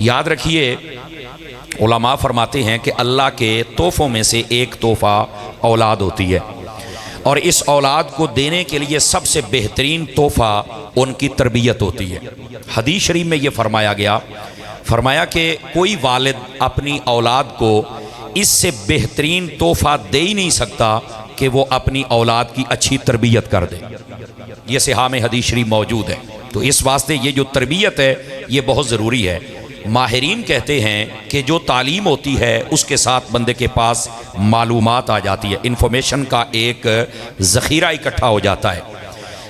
याद रखिए, उलमा फरमाते हैं कि अल्लाह के तोहफ़ों में से एक तोहफ़ा औलाद होती है, और इस औलाद को देने के लिए सबसे बेहतरीन तोहफ़ा उनकी तरबियत होती है। हदीस शरीफ में ये फरमाया कि कोई वालिद अपनी औलाद को इससे बेहतरीन तोहफ़ा दे ही नहीं सकता कि वो अपनी औलाद की अच्छी तरबियत कर दे। ये सिहा में हदीस शरीफ मौजूद है। तो इस वास्ते ये जो तरबियत है ये बहुत ज़रूरी है। माहिरीन कहते हैं कि जो तालीम होती है उसके साथ बंदे के पास मालूमात आ जाती है, इन्फॉर्मेशन का एक ज़ख़ीरा इकट्ठा हो जाता है।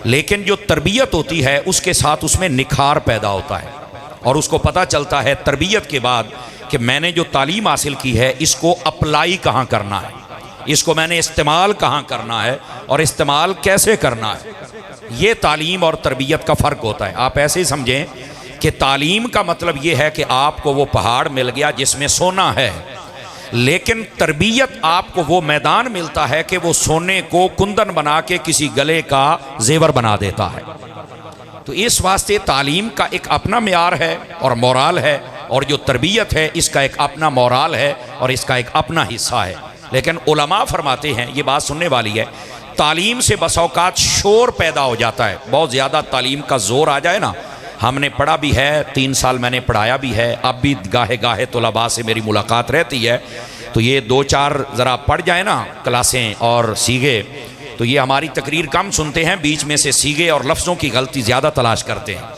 लेकिन जो तरबियत होती है उसके साथ उसमें निखार पैदा होता है, और उसको पता चलता है तरबियत के बाद कि मैंने जो तालीम हासिल की है इसको अप्लाई कहाँ करना है, इसको मैंने इस्तेमाल कहाँ करना है और इस्तेमाल कैसे करना है। ये तालीम और तरबियत का फ़र्क होता है। आप ऐसे ही समझें कि तालीम का मतलब ये है कि आपको वो पहाड़ मिल गया जिसमें सोना है, लेकिन तरबियत आपको वो मैदान मिलता है कि वो सोने को कुंदन बना के किसी गले का जेवर बना देता है। तो इस वास्ते तालीम का एक अपना मेयार है और मोराल है, और जो तरबियत है इसका एक अपना मोराल है और इसका एक अपना हिस्सा है। लेकिन उलमा फरमाते हैं, ये बात सुनने वाली है, तालीम से बस औकात शोर पैदा हो जाता है। बहुत ज़्यादा तालीम का जोर आ जाए ना, हमने पढ़ा भी है, 3 साल मैंने पढ़ाया भी है, अब भी गाहे गाहे तलबा से मेरी मुलाकात रहती है, तो ये 2-4 ज़रा पढ़ जाए ना क्लासें और सीगे, तो ये हमारी तकरीर कम सुनते हैं, बीच में से सीगे और लफ्ज़ों की गलती ज़्यादा तलाश करते हैं।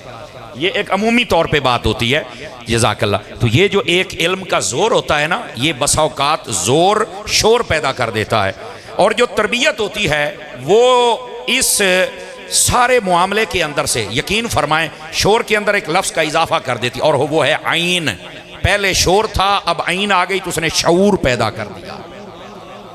ये एक अमूमी तौर पे बात होती है, जज़ाकल्लाह। तो ये जो एक इल्म का ज़ोर होता है ना, ये बस औकात ज़ोर शोर पैदा कर देता है, और जो तरबियत होती है वो इस सारे मामले के अंदर से, यकीन फरमाएं, शोर के अंदर एक लफ्ज़ का इजाफा कर देती, और वो है आइन। पहले शोर था, अब आइन आ गई तो उसने शऊर पैदा कर दिया।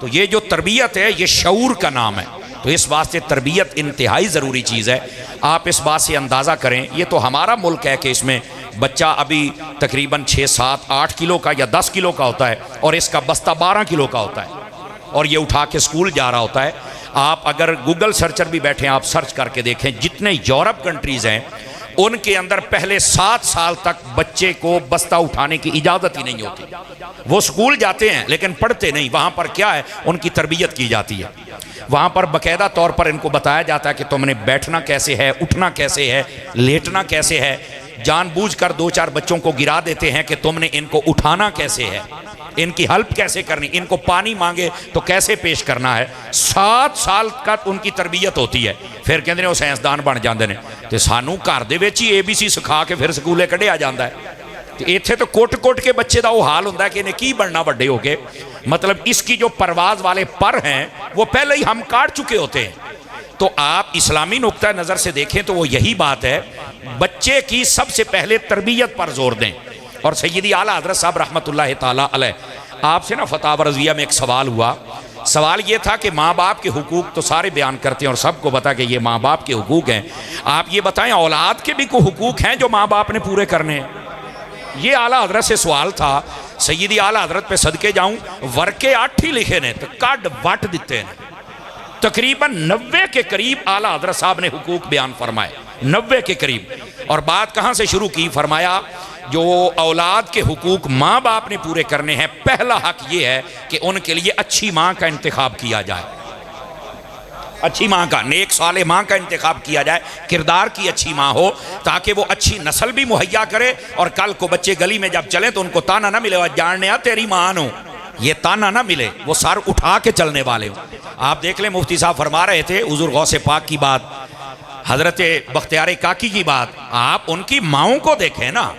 तो ये जो तरबियत है ये शऊर का नाम है। तो इस वास्ते तरबियत इंतहाई ज़रूरी चीज़ है। आप इस बात से अंदाज़ा करें, ये तो हमारा मुल्क है कि इसमें बच्चा अभी तकरीबन 6, 7, 8 किलो का या 10 किलो का होता है, और इसका बस्ता 12 किलो का होता है, और ये उठा के स्कूल जा रहा होता है। आप अगर गूगल सर्चर भी बैठे, आप सर्च करके देखें, जितने यूरोप कंट्रीज़ हैं उनके अंदर पहले 7 साल तक बच्चे को बस्ता उठाने की इजाज़त ही नहीं होती। वो स्कूल जाते हैं लेकिन पढ़ते नहीं। वहाँ पर क्या है, उनकी तरबियत की जाती है। वहाँ पर बाकायदा तौर पर इनको बताया जाता है कि तुमने बैठना कैसे है, उठना कैसे है, लेटना कैसे है। जानबूझकर 2-4 बच्चों को गिरा देते हैं कि तुमने इनको उठाना कैसे है, इनकी हेल्प कैसे करनी, इनको पानी मांगे तो कैसे पेश करना है। 7 साल का उनकी तरबियत होती है। फिर कहते हैं वो साइंसदान बन जाते हैं। तो सानू घर दे विच ही ABC सिखा के फिर स्कूले कढ़िया जाता है। तो इत्थे तो कुट के बच्चे का वो हाल होता है कि इन्हें की बनना बड़े हो के। मतलब इसकी जो परवाज वाले पर हैं वो पहले ही हम काट चुके होते हैं। तो आप इस्लामी नुक्ता नज़र से देखें तो वो यही बात है, बच्चे की सबसे पहले तरबियत पर जोर दें। और सैयदी आला हज़रत साहब रहमतुल्लाह ताला अलैह, आपसे ना फतावा रज़िया में एक सवाल हुआ। सवाल ये था कि माँ बाप के हुकूक तो सारे बयान करते हैं और सबको पता कि ये माँ बाप के हुकूक हैं, आप ये बताएं औलाद के भी कोई हुकूक हैं जो माँ बाप ने पूरे करने हैं। ये आला हज़रत से सवाल था। सैयदी आला हज़रत पे सदके जाऊँ, वर्के 8 ही लिखे ने तो कड वट दिते हैं। तकरीबन 90 के करीब आला हज़रत साहब ने हुकूक बयान फरमाए, 90 के करीब। और बात कहाँ से शुरू की, फरमाया जो औलाद के हुकूक माँ बाप ने पूरे करने हैं, पहला हक ये है कि उनके लिए अच्छी माँ का इंतखाब किया जाए। अच्छी माँ का, नेक साले माँ का इंतखाब किया जाए, किरदार की अच्छी माँ हो, ताकि वो अच्छी नस्ल भी मुहैया करे। और कल को बच्चे गली में जब चले तो उनको ताना ना मिले जानने आ तेरी माँ नो, ये ताना ना मिले, वो सर उठा के चलने वाले हो। आप देख लें, मुफ्ती साहब फरमा रहे थे हुज़ूर गौसे पाक की बात, हजरत बख्तियार काकी की बात, आप उनकी माओं को देखें ना,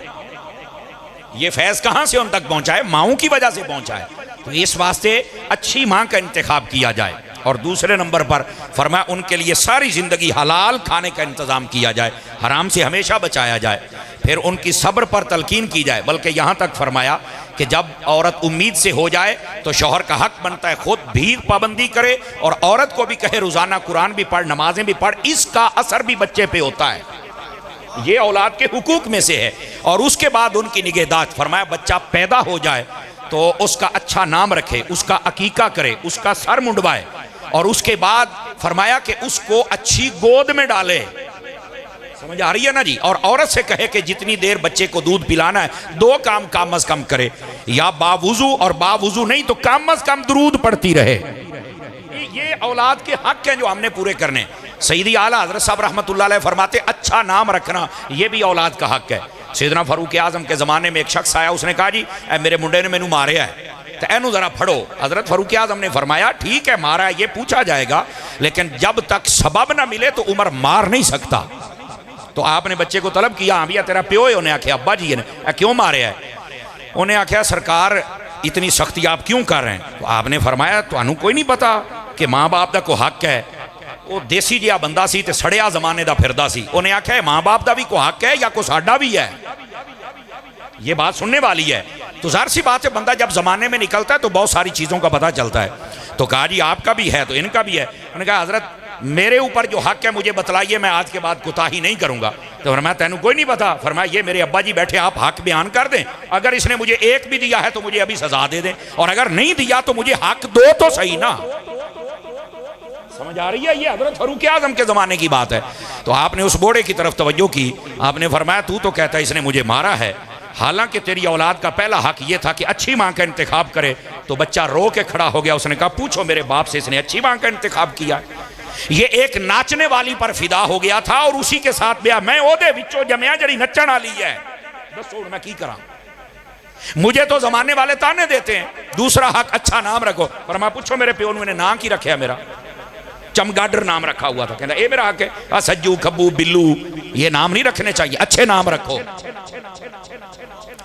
ये फैज़ कहाँ से उन तक पहुँचा है, माओं की वजह से पहुँचा है। तो इस वास्ते अच्छी माँ का इंतखाब किया जाए। और दूसरे नंबर पर फरमाया उनके लिए सारी ज़िंदगी हलाल खाने का इंतज़ाम किया जाए, हराम से हमेशा बचाया जाए। फिर उनकी सब्र पर तलकीन की जाए। बल्कि यहाँ तक फरमाया कि जब औरत उम्मीद से हो जाए तो शौहर का हक बनता है खुद भी पाबंदी करे, और औरत को भी कहे रोज़ाना कुरान भी पढ़, नमाजें भी पढ़। इसका असर भी बच्चे पे होता है, ये औलाद के हुकूक में से है। और उसके बाद उनकी निगहदाश्त, फरमाया बच्चा पैदा हो जाए तो उसका अच्छा नाम रखे, उसका अकीका करे, उसका सर मुंडवाए, और उसके बाद फरमाया कि उसको अच्छी गोद में डाले। समझ आ रही है ना जी। और औरत से कहे कि जितनी देर बच्चे को दूध पिलाना है 2 काम कम अज कम करे, या बावुजू, और बावुजू नहीं तो कम अज कम दुरूद पढ़ती रहे। ये औलाद के हक हैं जो हमने पूरे करने। सईदी आला हज़रत साहब रहमतुल्लाह अलैह फरमाते अच्छा नाम रखना ये भी औलाद का हक है। सैयदना फारूक आज़म के ज़माने में एक शख्स आया, उसने कहा जी मेरे मुंडे ने मैनू मारे है तो एनू ज़रा फड़ो। हज़रत फारूक आज़म ने फरमाया ठीक है मारा है ये पूछा जाएगा, लेकिन जब तक सबब ना मिले तो उमर मार नहीं सकता। तो आपने बच्चे को तलब किया, हाँ भैया तेरा प्यो है? उन्हें आख्या अब्बा जी ने। क्यों मारे है? उन्हें आख्या सरकार इतनी सख्ती आप क्यों कर रहे हैं? तो आपने फरमाया तुहानू कोई नहीं पता कि माँ बाप का कोई हक है? वो देसी जिहा बंदा सी ते सड़िया जमाने का फिरदा सी। उन्हें आख्या माँ बाप का भी कोई हक है या कोई साडा भी है? ये बात सुनने वाली है। तो जाहिर सी बात है बंदा जब जमाने में निकलता है तो बहुत सारी चीज़ों का पता चलता है। तो कहा जी आपका भी है तो इनका भी है। उन्होंने कहा हजरत मेरे ऊपर जो हक है मुझे बतलाइए, मैं आज के बाद कोताही नहीं करूंगा। तो फरमाया तेनू कोई नहीं पता? फरमाया ये मेरे अब्बा जी बैठे, आप हक बयान कर दें, अगर इसने मुझे एक भी दिया है तो मुझे अभी सजा दे दें, और अगर नहीं दिया तो मुझे हक दो तो सही ना। समझ आ रही है? ये हजरत फारूक आज़म के ज़माने की बात है। तो आपने उस बोड़े की तरफ तवज्जो की, आपने फरमाया तू तो कहता है इसने मुझे मारा है, हालांकि तेरी औलाद का पहला हक ये था कि अच्छी माँ का इंतखाब करे। तो बच्चा रो के खड़ा हो गया, उसने कहा पूछो मेरे बाप से इसने अच्छी माँ का इंतखाब किया। ये एक नाचने वाली पर फिदा हो गया था और उसी के साथ ब्याह। मैं ओदे विचों जमया जड़ी नचण वाली है, दसो मैं की करा? मुझे तो जमाने वाले ताने देते हैं। दूसरा हक अच्छा नाम रखो, पर मैं पूछो मेरे प्यो ने नाम की रखे? मेरा चमगाडर नाम रखा हुआ था, कहता ये मेरा हक है। सज्जू खब्बू बिल्लू ये नाम नहीं रखने चाहिए, अच्छे नाम रखो।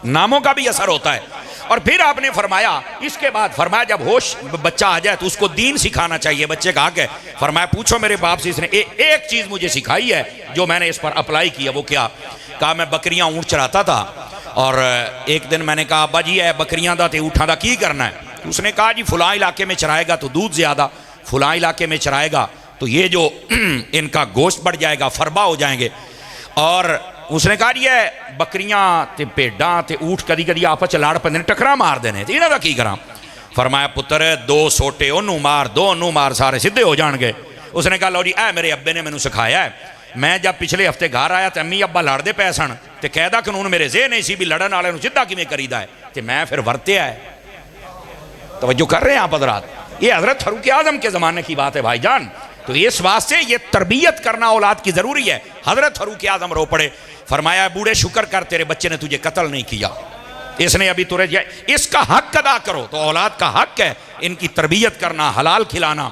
नामों का भी असर होता है। और फिर आपने फरमाया इसके बाद, फरमाया जब होश बच्चा आ जाए तो उसको दीन सिखाना चाहिए, बच्चे का हक है। फरमाया पूछो मेरे बाप से इसने एक चीज मुझे सिखाई है जो मैंने इस पर अप्लाई किया। वो क्या? कहा मैं बकरियां ऊँट चराता था और एक दिन मैंने कहा अब्बा जी है बकरियां दा ते ऊँटा दा की करना है? उसने कहा जी फुला इलाके में चराएगा तो दूध ज्यादा, फुला इलाके में चराएगा तो ये जो इनका गोश्त बढ़ जाएगा, फरबा हो जाएंगे। और उसने कहा ये बकरियां ते भेडां ते ऊँट कदी कदी आपस च लड़ पैंदे ने, टकरा मार देने, इन्हां दा की करा? फरमाया पुत्र 2 सोटे ओनू मार, 2 ओनू मार, सारे सीधे हो जाएंगे। उसने कहा लो जी ऐ मेरे अब्बे ने मैनू सिखाया है। मैं जब पिछले हफ्ते घर आया तो अम्मी अब्बा लड़ते पे सन ते कायदा कानून मेरे जेह नहीं सी भी लड़न वाले सीधा किवें करीदा है, तो मैं फिर वरत्या है। तवज्जो कर रहे हैं आप हजरात? ये हजरत फारूक आज़म के ज़माने की बात है भाईजान। तो इस वास्ते ये तरबियत करना औलाद की ज़रूरी है। हजरत फारूक आज़म रो पड़े, फरमाया बूढ़े शुक्र कर तेरे बच्चे ने तुझे कत्ल नहीं किया, इसने अभी तुरे इसका हक अदा करो। तो औलाद का हक है इनकी तरबियत करना, हलाल खिलाना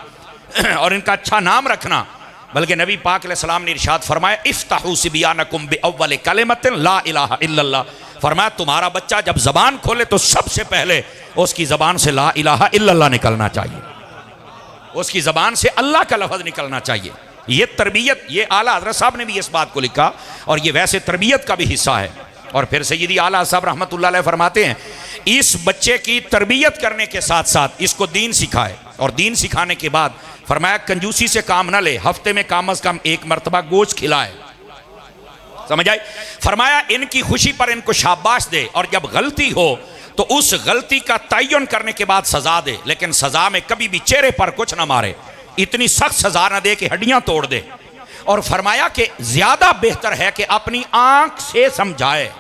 और इनका अच्छा नाम रखना। बल्कि नबी पाक अलैहिस्सलाम ने इरशाद फरमाया इफ्ताहू सिबियानकुम बिअव्वल कलिमतिन ला इलाहा इल्लल्लाह। फरमाया तुम्हारा बच्चा जब जबान खोले तो सबसे पहले उसकी जबान से ला इलाहा इल्लल्लाह निकलना चाहिए, उसकी जबान से अल्लाह का लफ्ज निकलना चाहिए। ये तरबियत, ये आला हज़रत साहब ने भी इस बात को लिखा और ये वैसे तरबियत का भी हिस्सा है। और फिर सैयदी आला साहब रहमतुल्लाह अलैह फरमाते हैं इस बच्चे की तरबियत करने के साथ साथ इसको दीन सिखाए, और दीन सिखाने के बाद फरमाया कंजूसी से काम ना ले, हफ्ते में कम अज कम 1 मरतबा गोश्त खिलाए। समझ आई? फरमाया इनकी खुशी पर इनको शाबाश दे, और जब गलती हो तो उस गलती का तयन करने के बाद सजा दे, लेकिन सजा में कभी भी चेहरे पर कुछ ना मारे, इतनी सख्त सजा ना दे कि हड्डियां तोड़ दे। और फरमाया कि ज्यादा बेहतर है कि अपनी आंख से समझाए।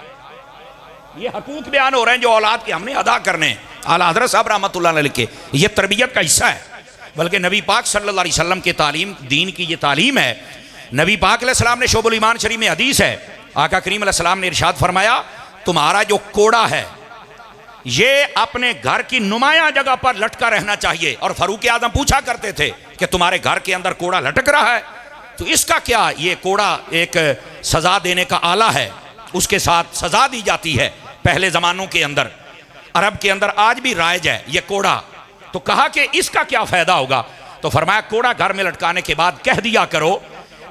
ये हकूक बयान हो रहे हैं जो औलाद के हमने अदा करने। आला हज़रत साहब रहमतुल्लाह अलैह लिखे ये तरबियत का हिस्सा है। बल्कि नबी पाक सल्लल्लाहु अलैहि वसल्लम की तालीम, दीन की ये तालीम है। नबी पाक अलैहिस्सलाम ने शोबुल ईमान शरीफ में हदीस है, आका करीम अलैहिस्सलाम ने इरशाद फरमाया तुम्हारा जो कोड़ा है ये अपने घर की नुमाया जगह पर लटका रहना चाहिए। और फारूक आज़म पूछा करते थे कि तुम्हारे घर के अंदर कोड़ा लटक रहा है तो इसका क्या? ये कोड़ा एक सजा देने का आला है, उसके साथ सजा दी जाती है। पहले ज़मानों के अंदर, अरब के अंदर आज भी राइज है ये कोड़ा। तो कहा कि इसका क्या फ़ायदा होगा? तो फरमाया कोड़ा घर में लटकाने के बाद कह दिया करो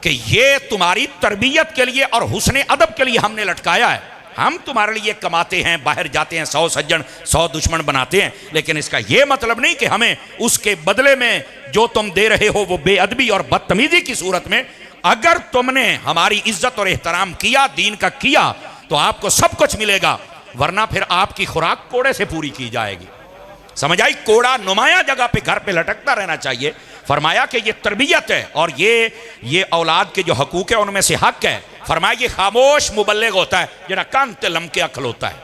कि ये तुम्हारी तरबियत के लिए और हुस्न अदब के लिए हमने लटकाया है। हम तुम्हारे लिए कमाते हैं, बाहर जाते हैं, 100 सज्जन 100 दुश्मन बनाते हैं, लेकिन इसका यह मतलब नहीं कि हमें उसके बदले में जो तुम दे रहे हो वो बेअदबी और बदतमीजी की सूरत में। अगर तुमने हमारी इज्जत और एहतराम किया, दीन का किया, तो आपको सब कुछ मिलेगा, वरना फिर आपकी खुराक कोड़े से पूरी की जाएगी। समझ आई? कोड़ा नुमाया जगह पे घर पे लटकता रहना चाहिए। फरमाया कि ये तरबियत है और ये औलाद के जो हकूक है उनमें से हक है। फरमाया ये खामोश मुबल्लिग होता है जरा कान ते लमके खलोता है,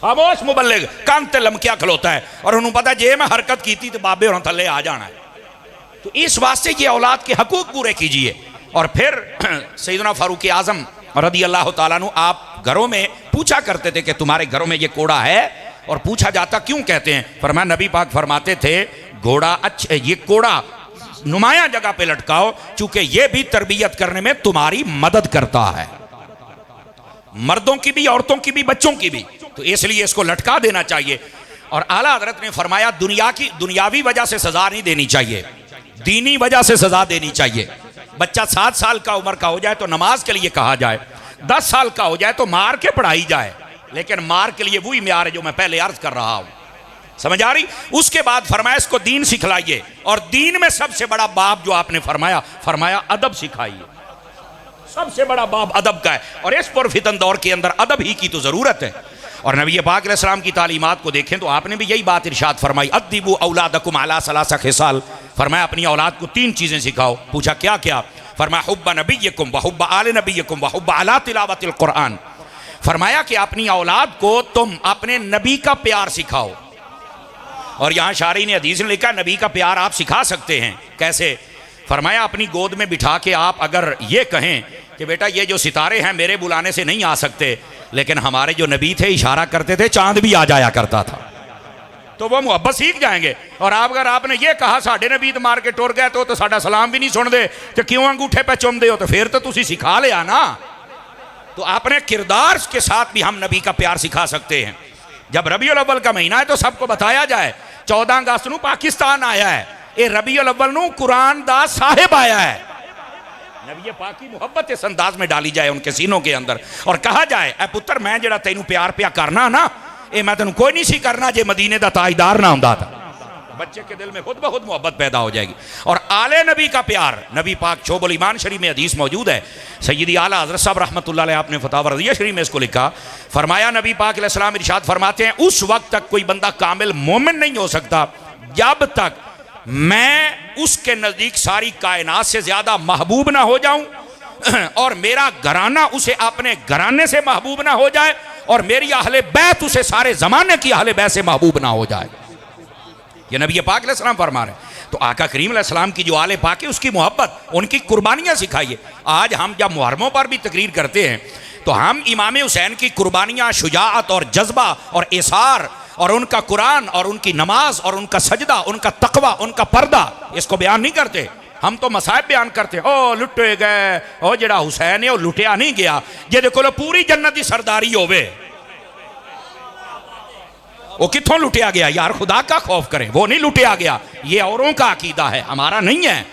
खामोश मुबल्लिग कान ते लमके खलोता है। और उन्होंने पता जे मैं हरकत की थी तो बाबे और थले आ जाना है। तो इस वास्ते ये औलाद के हकूक पूरे कीजिए। और फिर सैयदना फारूक आजम रदी अल्लाह ताला अन्हु आप घरों में पूछा करते थे कि तुम्हारे घरों में ये कोड़ा है, और पूछा जाता क्यों कहते हैं, फरमाया नबी पाक फरमाते थे घोड़ा अच्छा, ये कोड़ा नुमाया जगह पे लटकाओ चूंकि ये भी तरबियत करने में तुम्हारी मदद करता है, मर्दों की भी, औरतों की भी, बच्चों की भी, तो इसलिए इसको लटका देना चाहिए। और आला हजरत ने फरमाया दुनियावी वजह से सजा नहीं देनी चाहिए, दीनी वजह से सजा देनी चाहिए। बच्चा 7 साल का उम्र का हो जाए तो नमाज के लिए कहा जाए, 10 साल का हो जाए तो मार के पढ़ाई जाए, लेकिन मार के लिए वही म्यार है जो मैं पहले अर्ज कर रहा हूं, समझ आ रही। उसके बाद फरमाया इसको दीन सिखलाइए, और दीन में सबसे बड़ा बाब जो आपने फरमाया अदब सिखाइए, सबसे बड़ा बाब अदब का है। और इस पुरफितन दौर के अंदर अदब ही की तो जरूरत है। और नबी पाक अलैहिस्सलाम की तालीमात को देखें तो आपने भी यही बात इरशाद फरमाई, अद्दिबू औलादकुम अला सलासा खिसाल, फरमाया अपनी औलाद को 3 चीजें सिखाओ। पूछा क्या क्या, फरमाया हुब्बा नबिय्यकुम व हुब्बा आले नबिय्यकुम व हुब्बा अला तिलावतिल कुरान, फरमाया कि अपनी औलाद को तुम अपने नबी का प्यार सिखाओ। और यहाँ शारी ने हदीस में लिखा नबी का प्यार आप सिखा सकते हैं, कैसे, फरमाया अपनी गोद में बिठा के आप अगर ये कहें कि बेटा ये जो सितारे हैं मेरे बुलाने से नहीं आ सकते, लेकिन हमारे जो नबी थे इशारा करते थे चांद भी आ जाया करता था, तो वो मोहब्बत सीख जाएंगे। और आप अगर आपने ये कहा साढ़े नबी तो मार के टुर गए तो साडा सलाम भी नहीं सुनते तो क्यों अंगूठे पे चुमदे हो, तो फिर तो तुसी सिखा लिया ना। तो अपने किरदार के साथ भी हम नबी का प्यार सिखा सकते हैं। जब रबीउल अव्वल का महीना है तो सबको बताया जाए 14 अगस्त नू पाकिस्तान आया है, ये रबीउल अव्वल नू कुरान दा साहिब आया है, नबी पाक की मोहब्बत इस अंदाज में डाली जाए उनके सीनों के अंदर, और कहा जाए ए पुत्र मैं जरा तेनू प्यार प्या करना ना, ये मैं तेनू कोई नहीं सी करना जे मदीने दा ताजदार ना होंदा था। बच्चे के दिल में खुद ब खुद मोहब्बत पैदा हो जाएगी। और आले नबी का प्यार, नबी पाक शोबुल ईमान शरीफ में हदीस मौजूद है, सैयदी आला हज़रत साहब रहमतुल्लाह अलैह आपने फतावा रज़िया शरीफ में इसको लिखा, फरमाया नबी पाक अलैहिस्सलाम इरशाद फरमाते हैं उस वक्त तक कोई बंदा कामिल मोमिन नहीं हो सकता जब तक मैं उसके नज़दीक सारी कायनात से ज़्यादा महबूब ना हो जाऊं, और मेरा घराना उसे अपने घराने से महबूब ना हो जाए, और मेरी अहले बैत उसे सारे ज़माने की अहले बैत से महबूब ना हो जाए। ये नबी पाक अलैहिस्सलाम फरमा रहे हैं। तो आका करीम अलैहिस्सलाम की जो आले पाक है उसकी मोहब्बत, उनकी कुर्बानियाँ सिखाइए। आज हम जब मुहर्रमों पर भी तकरीर करते हैं तो हम इमाम हुसैन की कुर्बानियाँ, शुजाअत और जज्बा और इसार और उनका कुरान और उनकी नमाज और उनका सजदा, उनका तकवा, उनका पर्दा, इसको बयान नहीं करते। हम तो मसाइब बयान करते हैं, ओ लुटे गए, ओ जड़ा हुसैन है वो लुटिया नहीं गया, जे देखो पूरी जन्नत की सरदारी होवे वो कित्थों लुटिया गया, यार खुदा का खौफ करें, वो नहीं लुटिया गया। ये औरों का अकीदा है, हमारा नहीं है।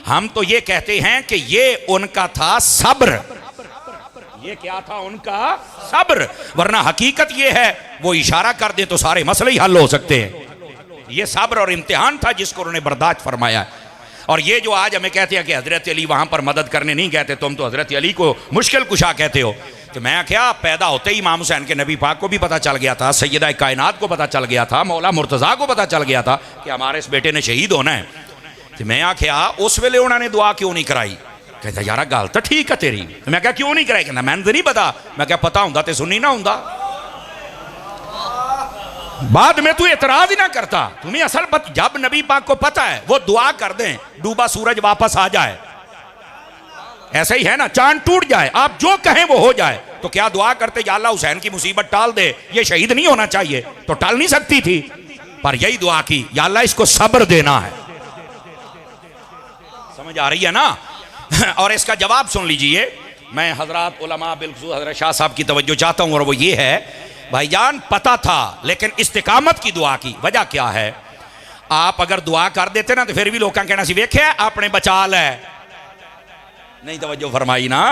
हम तो ये कहते हैं कि ये उनका था सब्र, ये क्या था उनका सब्र, वरना हकीकत ये है वो इशारा कर दे तो सारे मसले ही हल हो सकते हैं। ये सब्र और इम्तिहान था जिसको उन्होंने बर्दाश्त फरमाया है। और ये जो आज हमें कहते हैं कि हजरत अली वहां पर मदद करने नहीं कहते, तुम तो हजरत अली को मुश्किल कुशा कहते हो, तो मैं क्या पैदा होते ही इमाम हुसैन के नबी पाक को भी पता चल गया था, सैयदा कायनात को पता चल गया था, मौला मुर्तज़ा को पता चल गया था कि हमारे इस बेटे ने शहीद होना है। तो मैं क्या उस वेले उन्होंने दुआ क्यों नहीं कराई? कहता यार गल तो ठीक है तेरी। मैं क्या क्यों नहीं कराई? कहता मैंने तो नहीं पता। मैं क्या पता होंदा तो सुनी ना होंदा, बाद में तू एतराज ही ना करता। तुम्हें असल जब नबी पाक को पता है वो दुआ कर दें डूबा सूरज वापस आ जाए, ऐसा ही है ना, चांद टूट जाए, आप जो कहें वो हो जाए, तो क्या दुआ करते या अल्लाह हुसैन की मुसीबत टाल दे, ये शहीद नहीं होना चाहिए, तो टाल नहीं सकती थी, पर यही दुआ की या अल्लाह इसको सब्र देना है। समझ आ रही है ना? और इसका जवाब सुन लीजिए, मैं हजरत उलमा बिलखुसूस हजरत शाह साहब की तवज्जो चाहता हूं, और वो ये है भाईजान पता था लेकिन इस्तिकामत की दुआ की। वजह क्या है? आप अगर दुआ कर देते ना तो फिर भी लोग कहना सी वेखे आपने बचा ले, नहीं तवज्जो फरमाई ना,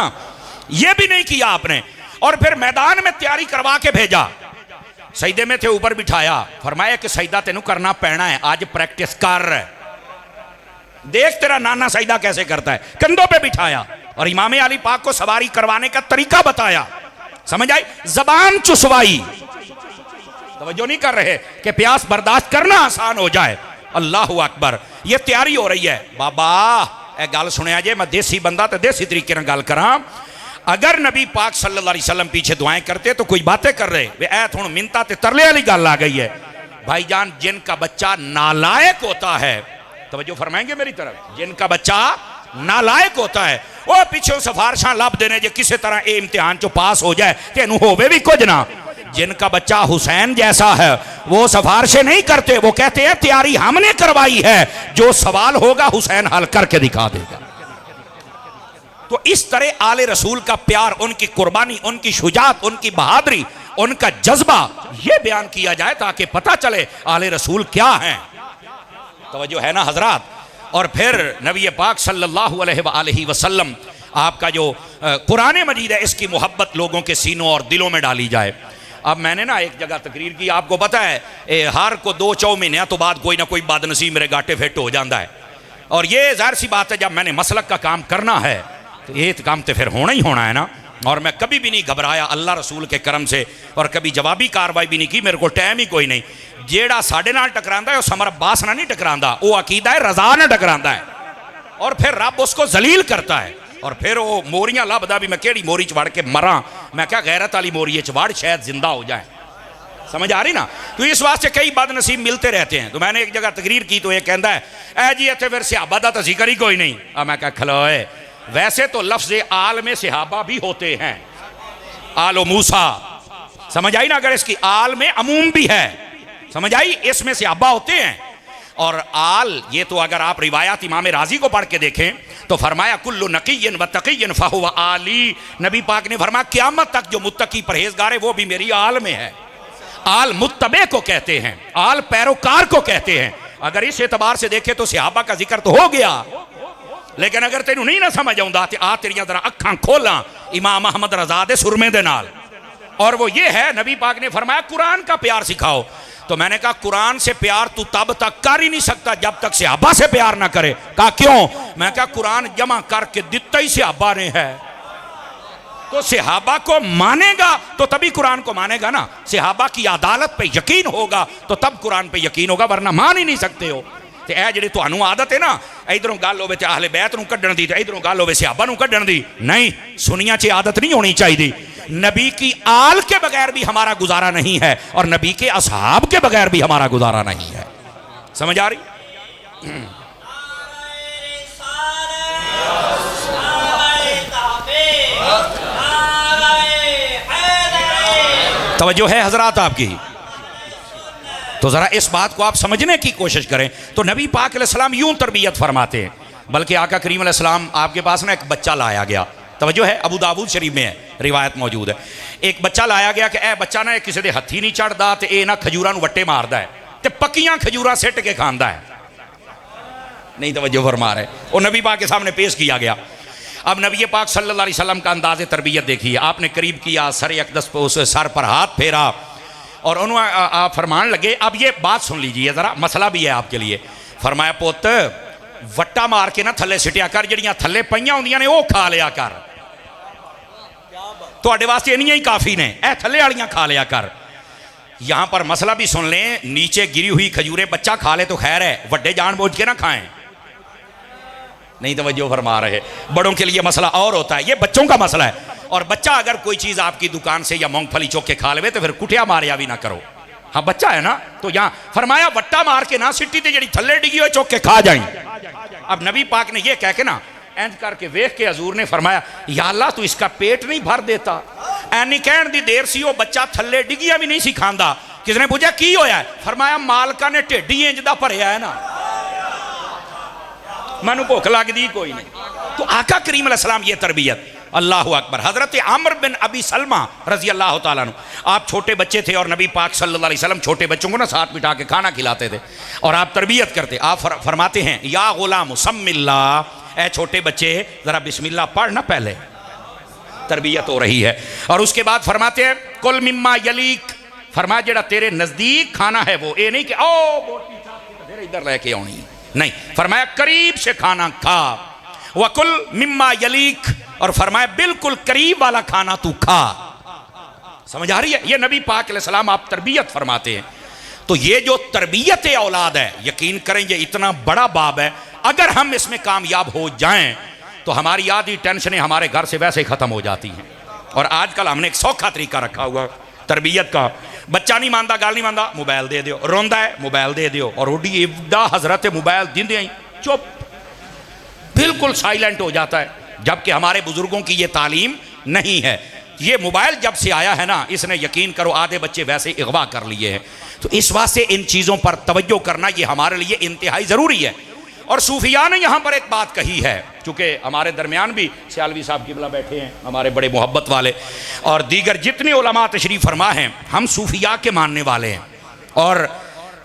ये भी नहीं किया आपने। और फिर मैदान में तैयारी करवा के भेजा, सईदे में थे ऊपर बिठाया, फरमाया कि सईदा तेनू करना पैना है, आज प्रैक्टिस कर, देख तेरा नाना सईदा कैसे करता है। कंधों पे बिठाया और इमाम अली पाक को सवारी करवाने का तरीका बताया, समझ आई? जबान चुसवाई, तवज्जो नहीं कर रहे कि प्यास बर्दाश्त करना आसान हो जाए। अल्लाह अकबर, ये तैयारी हो रही है। बाबा ए गल सुनिया जे, मैं देसी बंदा तो देसी तरीके नाल गल करा। अगर नबी पाक सल्लल्लाहु अलैहि वसल्लम पीछे दुआएं करते तो कोई बातें कर रहे वे, ऐ हुण मिन्नतां ते तरले वाली गल आ गई है। भाईजान जिनका बच्चा नालायक होता है, तवज्जो फरमाएंगे मेरी तरफ, जिनका बच्चा नालायक होता है वो पिछों सिफारिशां लब देने जे किसी तरह ये इम्तिहान चो पास हो जाए ते इहनूं होवे भी कुछ ना। जिनका बच्चा हुसैन जैसा है वो सिफारिशें नहीं करते, वो कहते हैं तैयारी हमने करवाई है, जो सवाल होगा हुसैन हल करके दिखा देगा। तो इस तरह आले रसूल का प्यार, उनकी कुर्बानी, उनकी शुजात, उनकी बहादुरी, उनका जज्बा ये बयान किया जाए ताकि पता चले आले रसूल क्या हैं। तवज्जो है ना हजरात। और फिर नबी पाक सल्लल्लाहु अलैहि वसल्लम आपका जो कुरान मजीद है इसकी मोहब्बत लोगों के सीनों और दिलों में डाली जाए। अब मैंने ना एक जगह तकरीर की, आपको पता है हर को 2-4 महीने तो बाद कोई ना कोई बदनसीब मेरे गाटे फिट हो जाता है। और ये जाहिर सी बात है जब मैंने मसलक का काम करना है तो ये काम तो फिर होना ही होना है ना। और मैं कभी भी नहीं घबराया अल्लाह रसूल के करम से, और कभी जवाबी कार्रवाई भी नहीं की, मेरे को टाइम ही कोई नहीं। जेड़ा साडे नाल टकरांदा है वो समर अब्बास नाल नहीं टकरांदा, वो अकीदा है रजा नाल टकरांदा है। और फिर रब उसको जलील करता है। और फिर वो मोरियां लभदा भी मैं केड़ी मोरी च वड़ के मरा, मैं क्या गैरत वाली मोरी च वड़ शायद जिंदा हो जाए। समझ आ रही ना। तो इस वास्ते कई बदनसीब मिलते रहते हैं। तो मैंने एक जगह तकरीर की तो ये कहता है ऐ जी इतने फिर सिहाबा का तो जिक्र ही कोई नहीं। अब मैं क्या खलोए, वैसे तो लफ्ज़ आल में सिहाबा भी होते हैं, आलो मूसा, समझ आई ना। अगर इसकी आल में अमूम भी है, समझ आई, इसमें सिहाबा होते हैं। और आल ये तो अगर आप रिवायात इमाम राजी को पढ़ के देखें तो फरमाया कुल्लु नकीयन व तकीयन फहुव आली। नबी पाक ने फरमाया क़यामत तक जो मुत्तकी परहेजगार है वो भी मेरी आल में है। आल मुत्तबे को कहते हैं, आल पैरोकार को कहते हैं। अगर इस एतबार से देखे तो सहाबा का जिक्र तो हो गया, लेकिन अगर तेनू नहीं ना समझ आउंदा ते आ तेरियां जरा अखां खोला इमाम अहमद रजा दे सुरमे दे नाल। और वो ये है, नबी पाक ने फरमाया कुरान का प्यार सिखाओ। तो मैंने कहा कुरान से प्यार तू तब तक कर ही नहीं सकता जब तक सहाबा से प्यार ना करे। कहा क्यों? मैं कहा कुरान जमा करके दिता ही सहाबा ने है, तो सहाबा को मानेगा तो तभी कुरान को मानेगा ना। सहाबा की अदालत पे यकीन होगा तो तब कुरान पे यकीन होगा, वरना मान ही नहीं सकते हो। तो यह जी तुहानू आदत है ना, इधरों गल होवे ते अहले बैत नू कड्ढण दी, इधरों गल होवे सहाबा नू कड्ढण दी, नहीं, सुनिया च आदत नहीं होनी चाहिए। नबी की आल के बगैर भी हमारा गुजारा नहीं है और नबी के असहाब के बगैर भी हमारा गुजारा नहीं है। समझ आ रही? तवज्जो है हजरात आपकी? तो जरा इस बात को आप समझने की कोशिश करें। तो नबी पाक अलैहिस्सलाम यूं तरबियत फरमाते हैं। बल्कि आका करीम अलैहिस्सलाम आपके पास ना एक बच्चा लाया गया, तवज्जो है, अबू दाऊद शरीफ में है, रिवायत मौजूद है। एक बच्चा लाया गया कि ए बच्चा ना किसी के हथी नहीं चढ़ता, तो ये ना खजूरां नूं वट्टे मारदा है, तो पक्कियां खजूरां सिट के खांदा है। नहीं तवज्जो फरमा रहे। वो नबी पाक के सामने पेश किया गया। अब नबी पाक सल्लल्लाहु अलैहि वसल्लम का अंदाज़े तरबियत देखिए। आपने करीब किया, सर अक़दस पे उस सर पर हाथ फेरा और उन्होंने फरमान लगे। अब ये बात सुन लीजिए ज़रा, मसला भी है आपके लिए। फरमाया पुत वट्टा मार के ना थले सिटिया कर, जड़ियां थले पईयां होंदियां ने वो खा लिया कर, तुहाडे वास्ते इन्नियां ही काफ़ी ने, ए थले वालियां खा लिया कर। यहां पर मसला भी सुन लें, नीचे गिरी हुई खजूरें बच्चा खा ले तो खैर है, वड्डे जानबूझ के ना खाएं। नहीं तवज्जो फरमा रहे। बड़ों के लिए मसला और होता है, ये बच्चों का मसला है। और बच्चा अगर कोई चीज़ आपकी दुकान से या मूंगफली चौक के खा ले तो फिर कुटिया मारिया भी ना करो। हाँ बच्चा है ना, तो यहाँ फरमाया वट्टा मार के ना सिट्टी ते जड़ी थल्ले डिगी हो चौक के खा जाए। अब नबी पाक ने ये कह के ना इंज करके वेख के हजूर ने फरमाया या अल्लाह तू इसका पेट नहीं भर देता। ऐनी कहण दी देर सी वो बच्चा थल्ले डिगिया भी नहीं सी खांदा। किसने पूछा की होया है? फरमाया मालका ने ढिड्डी इंज दा भरिया है ना, मैनू भुख लगदी कोई नहीं। तो आका करीम अलैहिस्सलाम ये तरबियत, अल्लाह अकबर। हजरत अमर बिन अबी सलमा रजी अल्लाह तआला अन्हु, आप छोटे बच्चे थे और नबी पाक सल्लल्लाहु अलैहि वसल्लम छोटे बच्चों को ना साथ बिठा के खाना खिलाते थे और आप तरबियत करते। आप फरमाते हैं या गुलाम सम्मिल्लाह, ए छोटे बच्चे जरा बिस्मिल्लाह पढ़ ना, पहले तरबियत हो रही है। और उसके बाद फरमाते हैं कुल मिम्मा यलीक, फरमाया जेड़ा तेरे नजदीक खाना है वो, ये नहीं कि ओ बोटी इधर लेके आनी, नहीं, फरमाया करीब से खाना खा। वकुल मिम्मा यलीक, और फरमाया बिल्कुल करीब वाला खाना तू खा। समझ आ रही है? ये नबी पाक अलैहिस्सलाम आप तरबियत फरमाते हैं। तो ये जो तरबियत औलाद है, यकीन करें ये इतना बड़ा बाब है। अगर हम इसमें कामयाब हो जाएं तो हमारी आधी टेंशनें हमारे घर से वैसे ही ख़त्म हो जाती हैं। और आजकल हमने एक सौखा तरीका रखा हुआ तरबियत का, बच्चा नहीं मानता, गाल नहीं मानता, मोबाइल दे दो, रोंदा है मोबाइल दे दो, और उडी इब्दा हजरत मोबाइल दिंदे ही चुप, बिल्कुल साइलेंट हो जाता है। जबकि हमारे बुजुर्गों की ये तालीम नहीं है। ये मोबाइल जब से आया है ना, इसने यकीन करो आधे बच्चे वैसे अगवा कर लिए हैं। तो इस वास्ते इन चीज़ों पर तवज्जो करना ये हमारे लिए इंतहाई ज़रूरी है। और सूफिया ने यहाँ पर एक बात कही है, चूँकि हमारे दरमियान भी सियालवी साहब किबला बैठे हैं, हमारे बड़े मोहब्बत वाले, और दीगर जितने उलमा तशरीफ़ फरमा हैं, हम सूफिया के मानने वाले हैं। और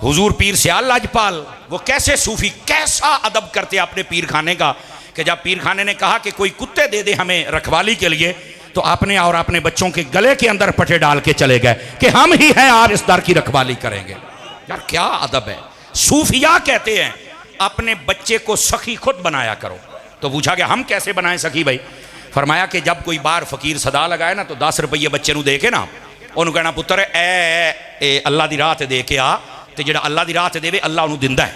हुजूर पीर सियाल लाजपाल वो कैसे सूफ़ी, कैसा अदब करते अपने पीर खाने का, कि जब पीर खाने ने कहा कि कोई कुत्ते दे दे हमें रखवाली के लिए, तो आपने और अपने बच्चों के गले के अंदर पटे डाल के चले गए कि हम ही हैं और इस दर की रखवाली करेंगे। यार क्या अदब है। सूफिया कहते हैं अपने बच्चे को सखी खुद बनाया करो। तो पूछा कि हम कैसे बनाएं सखी भाई? फरमाया कि जब कोई बार फकीर सदा लगाए ना, तो 10 रुपये बच्चे नूं दे के ना उन्होंने कहना पुत्र ए अल्लाह दी राह ते दे के आ, तो जो अल्लाह दी राह ते देवे अल्लाह उन्होंने दिंदा है।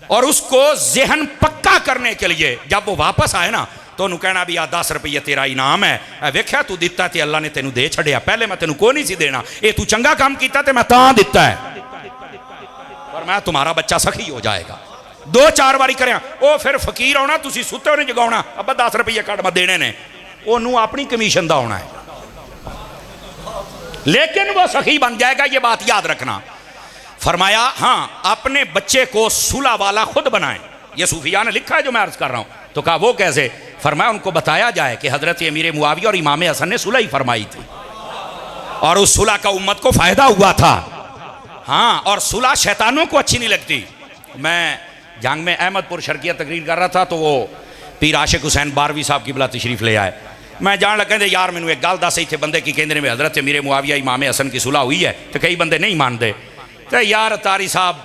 और उसको जहन पक्का करने के लिए जब वो वापस आए ना, तो उन्होंने कहना भी आ 10 रुपये तेरा इनाम है, वेख्या तू दिता ते अल्लाह ने तेनू दे छड़िया, पहले मैं तेनू को नहीं सी देना, ये तू चंगा काम किया तो मैं तां दिता है, और मैं तुम्हारा बच्चा सखी हो जाएगा। 2-4 बारी करें वो फिर फकीर आना, तुसी सुते होने जगाना, अब 10 रुपये कट मैं देने ने, उन्होंने अपनी कमीशन का होना है, लेकिन वो सखी बन जाएगा, ये बात याद रखना। फरमाया हाँ अपने बच्चे को सुलह वाला खुद बनाएं। ये सूफिया ने लिखा है जो मैं अर्ज कर रहा हूं। तो कहा वो कैसे? फरमाया उनको बताया जाए कि हजरत अमीर मुआविया और इमाम हसन ने सुलह ही फरमाई थी, और उस सुलह का उम्मत को फायदा हुआ था। हाँ, और सुलह शैतानों को अच्छी नहीं लगती। मैं जंग में अहमदपुर शर्किया तकरीर कर रहा था, तो वो पीर आशिक हुसैन बारवी साहब की बला तशरीफ ले आए। मैं जान लगे यार मैनू एक गल दस, इतने बंदे की कहते में हजरत अमीर मुआविया इमाम हसन की सुलह हुई है, तो कई बंदे नहीं मानते। तो यार तारी साहब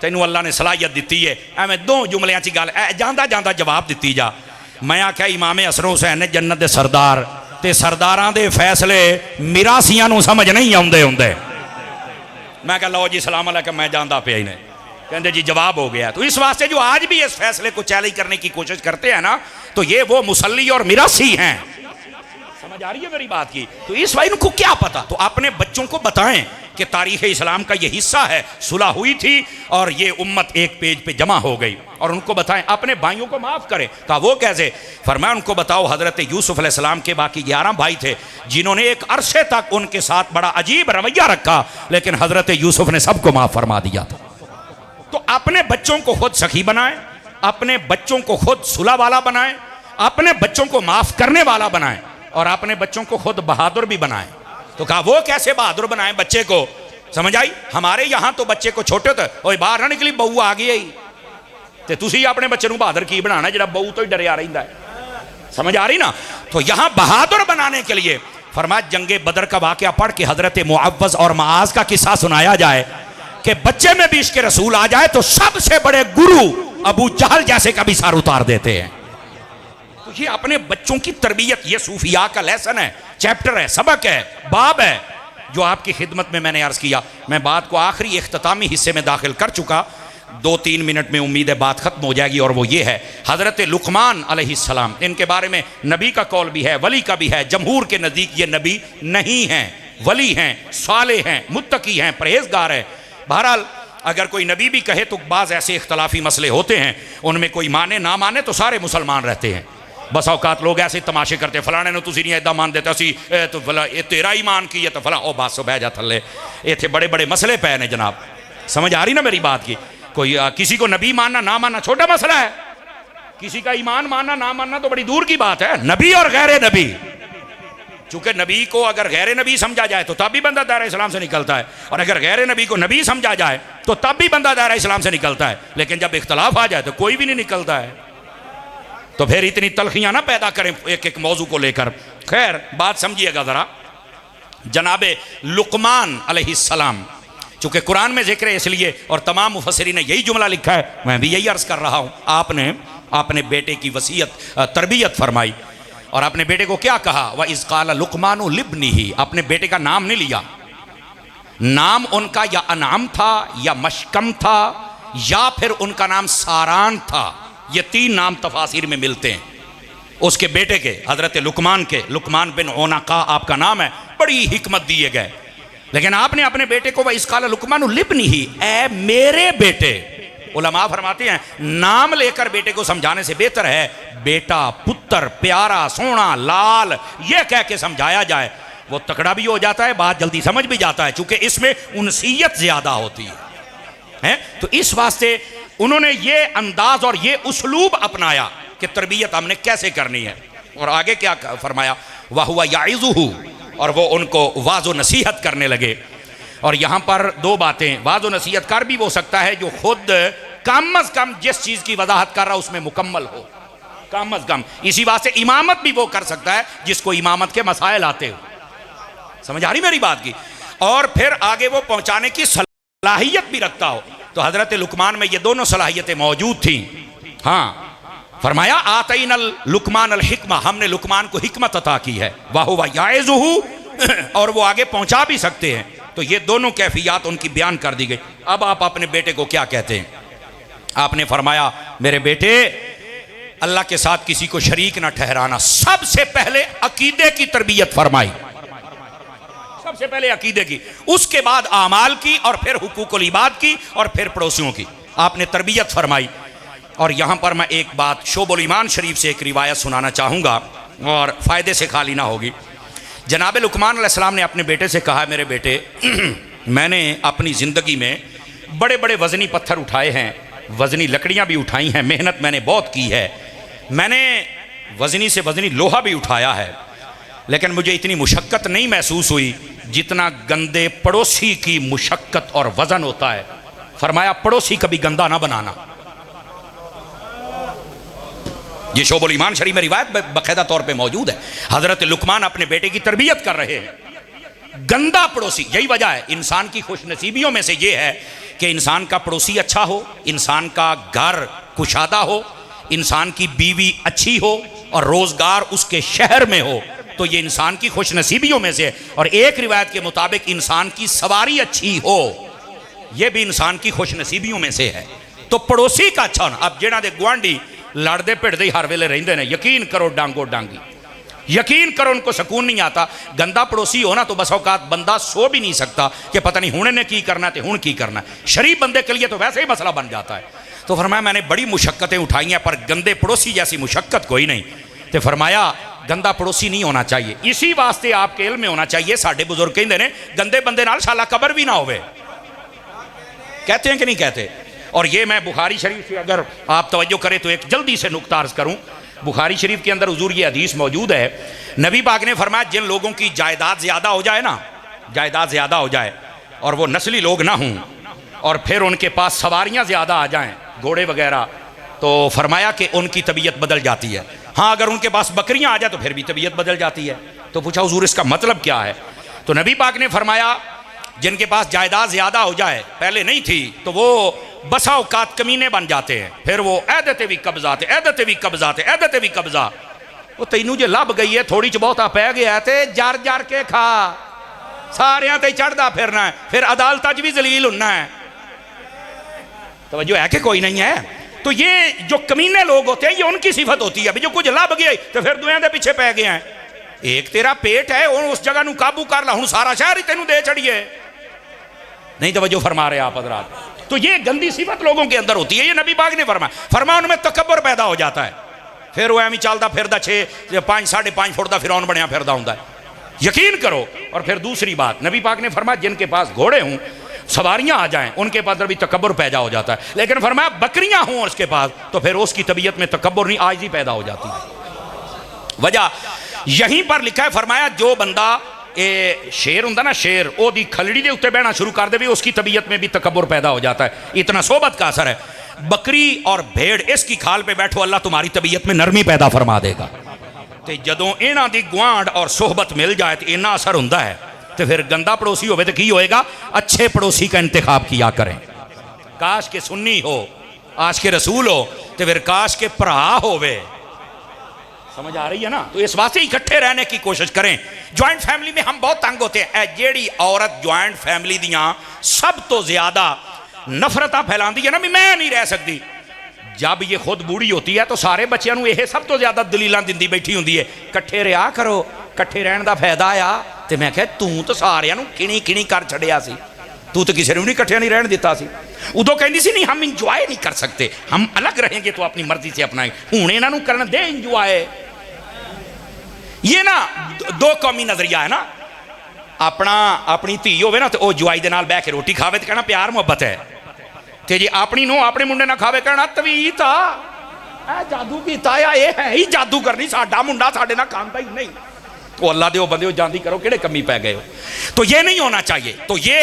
तेनू अल्लाह ने सलाहियत दी है, एवं 2 जुमलियां च गल जांदा जांदा जवाब दी जा। मैं आख्या इमाम हसन हुसैन ने जन्नत दे सरदार, ते सरदारां दे फैसले मिरासियां नू समझ नहीं आउंदे हुंदे। मैं कहा लो जी सलाम अलैकुम, मैं जानदा पिया ही ने, कहते जी जवाब हो गया। तो इस वास्ते जो आज भी इस फैसले को चैलेंज करने की कोशिश करते हैं ना, तो ये वो मुसल्ली और मिरासी हैं। समझ आ रही है मेरी बात की? तो इस भाई को क्या पता, तो अपने बच्चों को बताएं कि तारीख़ इस्लाम का ये हिस्सा है, सुलह हुई थी और ये उम्मत एक पेज पे जमा हो गई। और उनको बताएं अपने भाइयों को माफ़ करें। कहा वो कैसे? फरमाया उनको बताओ हज़रत यूसुफ अलैहिस्सलाम के बाकी 11 भाई थे, जिन्होंने एक अरसे तक उनके साथ बड़ा अजीब रवैया रखा, लेकिन हज़रत यूसुफ ने सबको माफ़ फरमा दिया था। तो अपने बच्चों को खुद सखी बनाएं, अपने बच्चों को खुद सुलह वाला बनाएं, अपने बच्चों को माफ़ करने वाला बनाएं, और अपने बच्चों को खुद बहादुर भी बनाएं। तो कहा वो कैसे बहादुर बनाएं बच्चे को? समझ आई? हमारे यहाँ तो बच्चे को छोटे थे, और बाहर ना निकली बहू आ गई, तो तुसी अपने बच्चे को बहादुर की बनाना जो बहू तो ही डरिया रहिंदा है। समझ आ रही ना? तो यहाँ बहादुर बनाने के लिए फरमाया जंगे बदर का वाकया पढ़ के हजरत मुअव्वज़ और माज का किस्सा सुनाया जाए कि बच्चे में भी इश्क रसूल आ जाए तो सबसे बड़े गुरु अबू जहल जैसे का भी सार उतार देते हैं। तो ये अपने बच्चों की तरबियत, ये सूफिया का लेसन है, चैप्टर है, सबक है, बाब है, जो आपकी खिदमत में मैंने अर्ज़ किया। मैं बात को आखिरी इख्तितामी हिस्से में दाखिल कर चुका, 2-3 मिनट में उम्मीद है बात खत्म हो जाएगी, और वो ये है हज़रत लुक़मान अलैहिस्सलाम। इनके बारे में नबी का कौल भी है, वली का भी है। जमहूर के नज़दीक ये नबी नहीं हैं, वली हैं, सालेह हैं, मुत्तकी हैं, परहेजगार है। बहरहाल अगर कोई नबी भी कहे तो बाज़ ऐसे इख्तलाफी मसले होते हैं, उनमें कोई माने ना माने तो सारे मुसलमान रहते हैं। बस औकात लोग ऐसे तमाशे करते, फलाने ने तुसी नहीं इदा मान देते, असी तो फला ये तेरा ईमान की है तो फला ओ बस बह जा थले। इतने बड़े बड़े मसले पे ने जनाब। समझ आ रही ना मेरी बात की? कोई किसी को नबी मानना ना मानना छोटा मसला है, किसी का ईमान मानना ना मानना तो बड़ी दूर की बात है। नबी और गैर नबी, चूंकि नबी को अगर गैर नबी समझा जाए तो तब भी बंदा दायरा इस्लाम से निकलता है, और अगर गैर नबी को नबी समझा जाए तो तब भी बंदा दायरा इस्लाम से निकलता है। लेकिन जब इख्तलाफ आ जाए तो कोई भी नहीं निकलता है। तो फिर इतनी तलखियां ना पैदा करें एक एक मौजू को लेकर। खैर बात समझिएगा ज़रा। जनाबे लुक़मान अलैहिस्सलाम, चूँकि कुरान में जिक्र है इसलिए, और तमाम मुफस्सिरीन ने यही जुमला लिखा है, मैं भी यही अर्ज़ कर रहा हूँ। आपने अपने बेटे की वसीयत तरबियत फरमाई, और अपने बेटे को क्या कहा? व इज़ क़ाल लुक़मानु लिब्निही, अपने बेटे का नाम नहीं लिया। नाम उनका या अनाम था, या मशकम था, या फिर उनका नाम सारान था। ये 3 नाम तफासिर में मिलते हैं उसके बेटे के, हजरत लुकमान के। लुकमान बिन ओनाका आपका नाम है, बड़ी हिकमत दिए गए। लेकिन आपने अपने बेटे को वह इसकाल लुकमान लिबनी ही, ए मेरे बेटे। उलमा फरमाते हैं नाम लेकर बेटे को समझाने से बेहतर है बेटा, पुत्र, प्यारा, सोना, लाल, ये कह के समझाया जाए। वो तकड़ा भी हो जाता है, बात जल्दी समझ भी जाता है, चूंकि इसमें उनसीयत ज्यादा होती है। तो इस वास्ते उन्होंने ये अंदाज और ये उसलूब अपनाया कि तरबियत हमने कैसे करनी है। और आगे क्या फरमाया, वाह हुआ याइज़ुहु, और वो उनको वाज़ो नसीहत करने लगे। और यहाँ पर 2 बातें, वाज़ो नसीहत कर भी हो सकता है जो खुद कम अज़ कम जिस चीज़ की वजाहत कर रहा उसमें मुकम्मल हो, कम अज़ कम। इसी बात से इमामत भी वो कर सकता है जिसको इमामत के मसाइल आते हो। समझ आ रही मेरी बात की। और फिर आगे वो पहुँचाने की सलाहियत भी रखता हो। तो हज़रत लुकमान में ये दोनों सलाहियतें मौजूद थी। हाँ, फरमाया आतईनल लुकमान अल हिकमा, हमने लुकमान को हिकमत अता की है। वाह हुवा याइज़ुहु, और वो आगे पहुंचा भी सकते हैं। तो ये दोनों कैफियत उनकी बयान कर दी गई। अब आप अपने बेटे को क्या कहते हैं? आपने फरमाया मेरे बेटे, अल्लाह के साथ किसी को शरीक ना ठहराना। सबसे पहले अकीदे की तरबियत फरमाई, सबसे पहले अकीदे की, उसके बाद आमाल की, और फिर हुकूकुल इबाद की, और फिर पड़ोसियों की आपने तरबियत फरमाई। और यहाँ पर मैं एक बात शोबुल ईमान शरीफ से एक रिवायत सुनाना चाहूँगा और फ़ायदे से खाली ना होगी। जनाब लुकमान अलैहिस्सलाम ने अपने बेटे से कहा, मेरे बेटे मैंने अपनी ज़िंदगी में बड़े बड़े वज़नी पत्थर उठाए हैं, वज़नी लकड़ियाँ भी उठाई हैं, मेहनत मैंने बहुत की है, मैंने वज़नी से वज़नी लोहा भी उठाया है, लेकिन मुझे इतनी मुशक्क़त नहीं महसूस हुई जितना गंदे पड़ोसी की मुशक्क़त और वज़न होता है। फरमाया पड़ोसी कभी गंदा ना बनाना। ये शोबुल ईमान शरीफ में रिवायत बाकायदा तौर पे मौजूद है। हजरत लुकमान अपने बेटे की तरबियत कर रहे हैं। गंदा पड़ोसी, यही वजह है इंसान की खुशनसीबियों में से ये है कि इंसान का पड़ोसी अच्छा हो, इंसान का घर कुशादा हो, इंसान की बीवी अच्छी हो और रोजगार उसके शहर में हो, तो ये इंसान की खुशनसीबियों में से है। और एक रिवायत के मुताबिक इंसान की सवारी अच्छी हो, यह भी इंसान की खुशनसीबियों में से है। तो पड़ोसी का अच्छा होना। अब जेड़ा दे गुआंढी लड़ते भिड़ते हर वेले रहिंदे ने, यकीन करो डांगो डांगी, यकीन करो उनको सुकून नहीं आता। गंदा पड़ोसी हो ना तो बस औकात बंदा सो भी नहीं सकता कि पता नहीं हुणे ने की करना है, हुण की करना है। शरीफ बंदे के लिए तो वैसे ही मसला बन जाता है। तो फरमाया मैंने बड़ी मुशक्क़तें उठाई हैं पर गंदे पड़ोसी जैसी मुशक्क़त कोई नहीं। तो फरमाया गंदा पड़ोसी नहीं होना चाहिए। इसी वास्ते आपके इल्म में होना चाहिए, साढ़े बुजुर्ग कहते हैं गंदे बंदे नाल शाला कबर भी ना होवे, कहते हैं कि नहीं कहते। और ये मैं बुखारी शरीफ से अगर आप तवज्जो करें तो एक जल्दी से नुक्ता अर्ज करूं। बुखारी शरीफ के अंदर हुजूर ये हदीस मौजूद है, नबी पाक ने फरमाया जिन लोगों की जायदाद ज़्यादा हो जाए ना, जायदाद ज़्यादा हो जाए और वो नस्ली लोग ना हों और फिर उनके पास सवारियां ज़्यादा आ जाएं, घोड़े वगैरह, तो फरमाया कि उनकी तबीयत बदल जाती है। हाँ, अगर उनके पास बकरियां आ जाए तो फिर भी तबीयत बदल जाती है। तो पूछा हुजूर इसका मतलब क्या है? तो नबी पाक ने फरमाया जिनके पास जायदाद ज़्यादा हो जाए, पहले नहीं थी, तो वो बसा औकात कमीने बन जाते हैं। फिर वो ऐदते भी कब्जाते, ऐदते भी कब्जाते, ऐदते भी कब्जा। वो तैनू जो लब गई है थोड़ी च बहुता पै गया ते जार जार के खा, सारियां ते चढ़दा फिरना है, फिर अदालत च भी जलील होना है। तो जो है कि कोई नहीं है। तो ये जो कमीने लोग होते हैं ये उनकी सिफत होती है, जो कुछ लब गया तो फिर दुनिया के पीछे पै गए हैं। एक तेरा पेट है उस जगह नू काबू कर ला, हूं सारा शहर ही तेनू दे चढ़िए। नहीं तवज्जो फरमा रहे आप हज़रात। तो ये गंदी सिफत लोगों के अंदर होती है, ये नबी पाक ने फरमाया उनमें तकब्बुर पैदा हो जाता है। फिर वो एवं चलता फिरदा 6-5 साढ़े 5 फुट का फिरौन बनया फिरदा होंदा है, यकीन करो। और फिर दूसरी बात नबी पाक ने फरमाया जिनके पास घोड़े हों, सवारियां आ जाएं, उनके पास भी तकब्बुर पैदा हो जाता है। लेकिन फरमाया बकरियां हों उसके पास तो फिर उसकी तबीयत में तकब्बुर नहीं आजिज़ी पैदा हो जाती है। वजह यहीं पर लिखा है, फरमाया जो बंदा ये शेर होंदा ना, शेर ओदी खलड़ी के उत्ते बहना शुरू कर दे उसकी तबीयत में भी तकब्बुर पैदा हो जाता है। इतना सोबत का असर है। बकरी और भेड़ इसकी खाल पे बैठो, अल्लाह तुम्हारी तबीयत में नरमी पैदा फरमा देगा। तो जदों इन्हां दी गुआंढ और सोहबत मिल जाए तो इन्ना असर होंदा है। तो फिर गंदा पड़ोसी होवे तो की होएगा? अच्छे पड़ोसी का इंतखाब किया करें। काश के सुन्नी हो, आश के रसूल हो, तो फिर काश के भरा होवे। समझ आ रही है ना? तो इस वास्ते इकट्ठे रहने की कोशिश करें। ज्वाइंट फैमिली में हम बहुत तंग होते हैं। जेड़ी औरत ज्वाइंट फैमिली दियां सब तो ज्यादा नफरत फैलाती है ना भी मैं नहीं रह सकती, जब ये खुद बूढ़ी होती है तो सारे बच्चों को यह सब तो ज्यादा दलीलां दिंदी बैठी होंगी है, कट्ठे रहा करो, कट्ठे रहने का फायदा आ। तो मैं कहा तू तो सारिਆਂ ਨੂੰ किणी किणी कर छड़िया सी, तू तो किसी ने भी नहीं कट्ठे नहीं रहने दिता सी। उदों कहती सी नहीं हम इंजॉय नहीं कर सकते, हम अलग रहेंगे तो अपनी मर्जी से अपना हूँ इन्हों करन दे इंजॉय। ये ना दो कौमी नजरिया है ना, अपना अपनी धी होवे ना तो वह जुआई दे नाल बह के रोटी खावे तो कहना प्यार मुहब्बत है, तो जी अपनी नूं अपने मुंडे ना खावे कहना तवीत आ जादू कीता आ, ये है ही जादू करनी, साडा मुंडा साडे नाल खांदा ही नहीं। तो अल्लाह दे बंदे जांदी करो किहड़े कमी पै गए हो। तो ये नहीं होना चाहिए। तो ये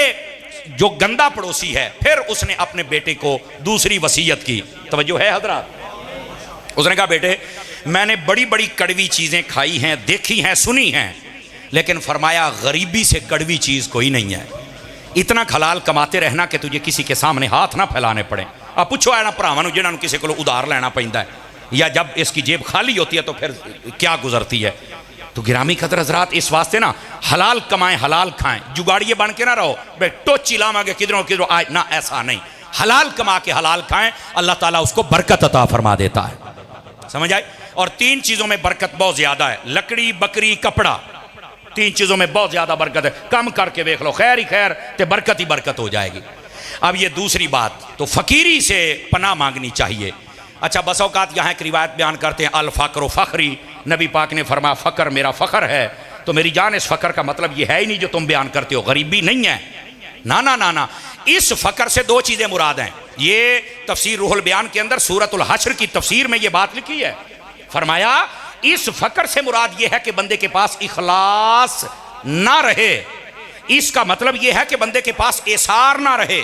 जो गंदा पड़ोसी है, फिर उसने अपने बेटे को दूसरी वसीयत की, तवज्जो है हजरात। उसने कहा बेटे मैंने बड़ी बड़ी कड़वी चीज़ें खाई हैं, देखी हैं, सुनी हैं, लेकिन फरमाया गरीबी से कड़वी चीज़ कोई नहीं है। इतना खलाल कमाते रहना कि तुझे किसी के सामने हाथ ना फैलाने पड़े। आप पूछो है ना भरावां जिन्होंने किसी को उधार लेना पैंदा है, या जब इसकी जेब खाली होती है तो फिर क्या गुजरती है। तो गिरामी कदर हजरात इस वास्ते ना हलाल कमाएं हलाल खाएं, जुगाड़िए बन के ना रहो बे टोची लावांगे किधरों किधरों आज ना, ऐसा नहीं। हलाल कमा के हलाल खाएं, अल्लाह ताला उसको बरकत अता फरमा देता है। समझ आए। और तीन चीज़ों में बरकत बहुत ज़्यादा है, लकड़ी बकरी कपड़ा, तीन चीज़ों में बहुत ज़्यादा बरकत है। कम करके देख लो, खैर ही खैर तो बरकत ही बरकत हो जाएगी। अब ये दूसरी बात, तो फ़कीरी से पनाह मांगनी चाहिए। अच्छा बस औकात यहाँ एक रिवायत बयान करते हैं, अल फ़क्र फ़खरी, नबी पाक ने फरमाया फ़क्र मेरा फ़ख्र है। तो मेरी जान इस फ़क्र का मतलब ये है ही नहीं जो तुम बयान करते हो, गरीबी नहीं है, ना ना ना ना। इस फ़क्र से दो चीज़ें मुराद हैं। ये तफसीर रूहुल बयान के अंदर सूरतुल हश्र की तफसीर में ये बात लिखी है। फरमाया इस फ़क्र से मुराद ये है कि बंदे के पास इखलास ना रहे। इसका मतलब ये है कि बंदे के पास एसार ना रहे,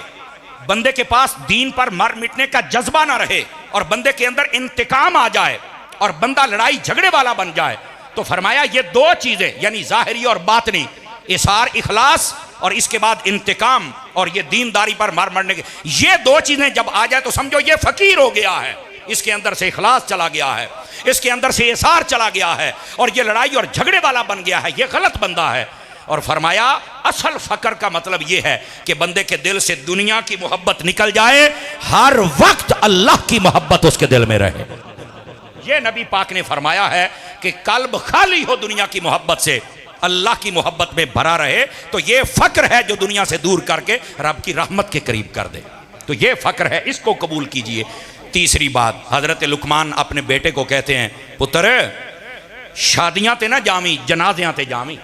बंदे के पास दीन पर मर मिटने का जज्बा ना रहे, और बंदे के अंदर इंतकाम आ जाए और बंदा लड़ाई झगड़े वाला बन जाए। तो फरमाया ये दो चीज़ें यानी ज़ाहिरी और बातनी, इसार इखलास और इसके बाद इंतकाम और ये दीनदारी पर मर मरने के, ये दो चीज़ें जब आ जाए तो समझो ये फ़कीर हो गया है। इसके अंदर से इखलास चला गया है, इसके अंदर से इसार चला गया है, और ये लड़ाई और झगड़े वाला बन गया है, ये गलत बंदा है। और फरमाया असल फ़क्र का मतलब ये है कि बंदे के दिल से दुनिया की मोहब्बत निकल जाए, हर वक्त अल्लाह की मोहब्बत उसके दिल में रहे। ये नबी पाक ने फरमाया है कि कल्ब खाली हो दुनिया की मोहब्बत से, अल्लाह की मोहब्बत में भरा रहे, तो ये फ़क्र है जो दुनिया से दूर करके रब की रहमत के करीब कर दे। तो ये फ़क्र है, इसको कबूल कीजिए। तीसरी बात, हज़रत लुकमान अपने बेटे को कहते हैं पुत्र शादियां ते ना जामी, जनाजियां ते जामी।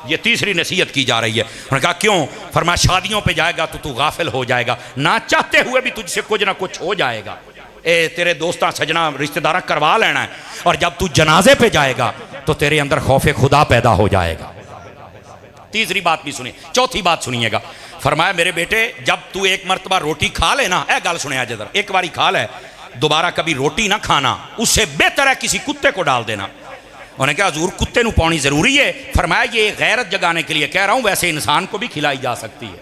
ये तीसरी नसीहत की जा रही है। उन्होंने कहा क्यों? फरमाया शादियों पे जाएगा तो तू गाफिल हो जाएगा, ना चाहते हुए भी तुझसे कुछ ना कुछ हो जाएगा। ए तेरे दोस्तां सजना रिश्तेदार करवा लेना है, और जब तू जनाजे पे जाएगा तो तेरे अंदर खौफ खुदा पैदा हो जाएगा। तीसरी बात भी सुनिए। चौथी बात सुनिएगा। फरमाया मेरे बेटे जब तू एक मरतबा रोटी खा लेना, ए गल सुने जरा, एक बारी खा ले, दोबारा कभी रोटी ना खाना, उससे बेहतर है किसी कुत्ते को डाल देना। उन्होंने कहा हजूर कुत्ते नू पानी ज़रूरी है? फरमाया ये गैरत जगाने के लिए कह रहा हूँ, वैसे इंसान को भी खिलाई जा सकती है।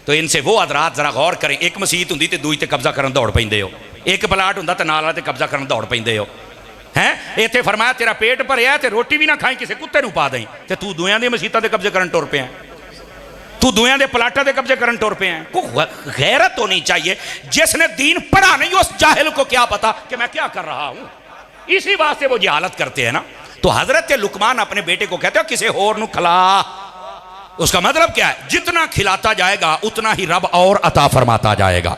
तो इनसे वो हज़रात ज़रा गौर करें, एक मसीत होंदी तो दूई ते कब्जा करन दौड़ पैंदे हो, एक प्लाट होंदा तो नाल वाले ते कब्जा करन दौड़ पैंदे हो हैं। इत्थे फरमाया तेरा पेट भरिया ते रोटी भी ना खाई, किसी कुत्ते नू पा दें, ते तू दुआं दी मसीतां ते कब्जे करन टुर पिया, तू दुआं दे प्लाटां ते कब्जे करन टुर पिया। को गैरत होनी चाहिए। जिसने दीन पढ़ा नहीं उस जाहिल को क्या पता कि मैं क्या कर रहा हूँ। इसी वास्ते वो जहालत करते हैं ना। तो हजरत लुकमान अपने बेटे को कहते हो किसी और नू खिला। उसका मतलब क्या है? जितना खिलाता जाएगा उतना ही रब और अता फरमाता जाएगा।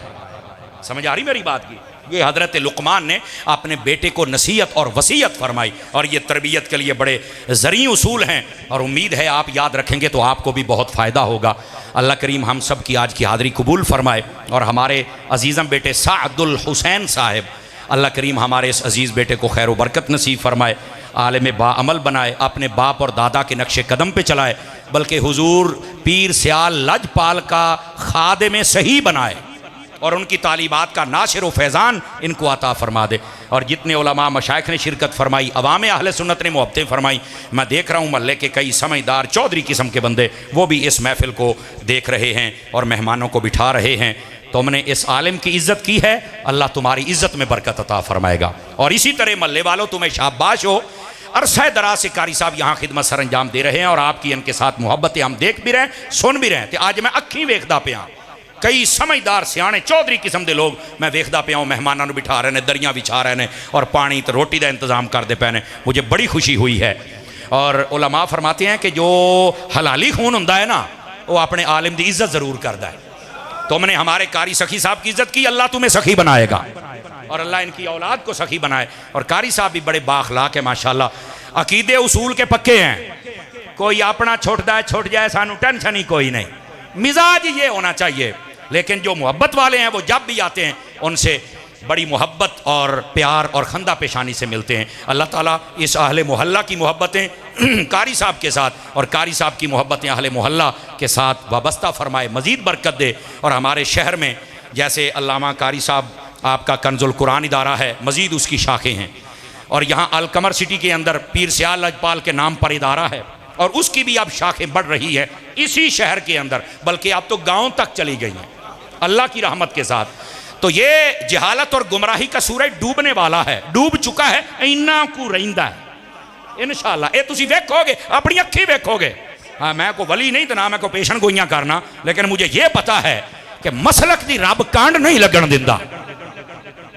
समझ आ रही मेरी बात की? ये हजरत लुकमान ने अपने बेटे को नसीहत और वसीयत फरमाई, और ये तरबियत के लिए बड़े ज़रूरी उसूल हैं, और उम्मीद है आप याद रखेंगे तो आपको भी बहुत फ़ायदा होगा। अल्लाह करीम हम सब की आज की हाज़री कबूल फरमाए, और हमारे अजीज़म बेटे सादुल हुसैन साहिब, अल्लाह करीम हमारे इस अजीज़ बेटे को खैर बरकत नसीब फरमाए, आलिम बाअमल बनाए, अपने बाप और दादा के नक्शे कदम पे चलाए, बल्कि हुजूर पीर सियाल लजपाल का खादिम सही बनाए, और उनकी तालीबात का नाशिर व फैज़ान इनको अता फरमा दे। और जितने उलमा मशाइख ने शिरकत फरमाई, अवाम अहले सुन्नत ने मुहब्बतें फरमाई, मैं देख रहा हूँ महल्ले के कई समझदार चौधरी किस्म के बंदे वो भी इस महफिल को देख रहे हैं और मेहमानों को बिठा रहे हैं। तुमने इस आलिम की इज़्ज़त की है, अल्लाह तुम्हारी इज़्ज़त में बरकत अता फरमाएगा। और इसी तरह महल्ले वालों तुम्हें शाबाश हो। अरसा दराज से कारी साहब यहाँ खिदमत सर अंजाम दे रहे हैं, और आपकी इनके साथ मुहब्बतें हम देख भी रहे हैं, सुन भी रहे हैं। तो आज मैं अखीं वेखदा पिया कई समझदार सियाने चौधरी किस्म के लोग मैं वेखदा पिया मेहमानों को बिठा रहे हैं, दरियाँ विछा रहे हैं और पानी तो रोटी का इंतज़ाम करते पे ने। मुझे बड़ी खुशी हुई है। और उलमा फरमाते हैं कि जो हलाली खून होता है ना, वो अपने आलिम की इज्जत ज़रूर करता है। तुमने हमारे कारी सखी साहब की इज्जत की, अल्लाह तुम्हें सखी बनाएगा और अल्लाह इनकी औलाद को सखी बनाए। और कारी साहब भी बड़े बाखलाक है माशाल्लाह, अकीदे उसूल के पक्के हैं। कोई अपना छुटता है छुट जाए, सानू टेंशन ही कोई नहीं, मिजाज ये होना चाहिए। लेकिन जो मोहब्बत वाले हैं वो जब भी आते हैं उनसे बड़ी मोहब्बत और प्यार और खंदा पेशानी से मिलते हैं। अल्लाह ताला इस अहले मोहल्ला की मोहब्बतें कारी साहब के साथ और कारी साहब की मोहब्बतें अहले मोहल्ला के साथ वाबस्ता फरमाए, मज़ीद बरकत दे। और हमारे शहर में जैसे अल्लामा कारी साहब आपका कंजुल कुरान इदारा है, मज़ीद उसकी शाखें हैं। और यहाँ अलकमर सिटी के अंदर पीर सियाल लजपाल के नाम पर इदारा है और उसकी भी अब शाखें बढ़ रही है इसी शहर के अंदर, बल्कि अब तो गाँव तक चली गई हैं अल्लाह की रहमत के साथ। तो ये जहालत और गुमराही का सूरज डूबने वाला है, डूब चुका है, इन्ना को रहिंदा है इंशाअल्लाह। ये तुसी वेखोगे, अपनी अखी वेखोगे। हाँ, मैं को वली नहीं तो ना मैं को पेशन गोइयां करना, लेकिन मुझे ये पता है कि मसलक दी रब कांड नहीं लगन दिंदा।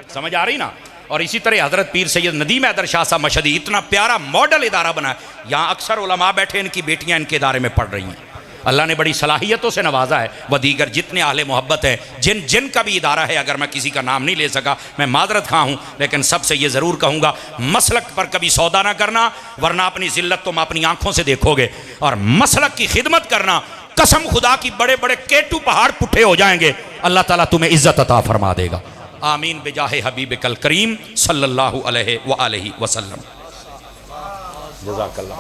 समझ आ रही ना। और इसी तरह हज़रत पीर सैयद नदीम हैदर शाह साहब मशहदी इतना प्यारा मॉडल इदारा बना, यहाँ अक्सर उलमा बैठे, इनकी बेटियाँ इनके इदारे में पढ़ रही हैं। अल्लाह ने बड़ी सलाहियतों से नवाजा है। व दीगर जितने आले मोहब्बत है, जिन का भी इदारा है, अगर मैं किसी का नाम नहीं ले सका मैं माजरत खा हूँ, लेकिन सबसे ये ज़रूर कहूँगा मसलक पर कभी सौदा ना करना, वरना अपनी ज़िल्लत तुम अपनी आँखों से देखोगे। और मसलक की खिदमत करना, कसम खुदा की बड़े बड़े केटू पहाड़ पुट्ठे हो जाएंगे, अल्लाह ताला तुम्हें इज़्ज़त अता फरमा देगा। आमीन बिजाहे हबीब कल करीम सल्लल्लाहु अलैहि व आलिहि वसल्लम। जज़ाकल्लाह।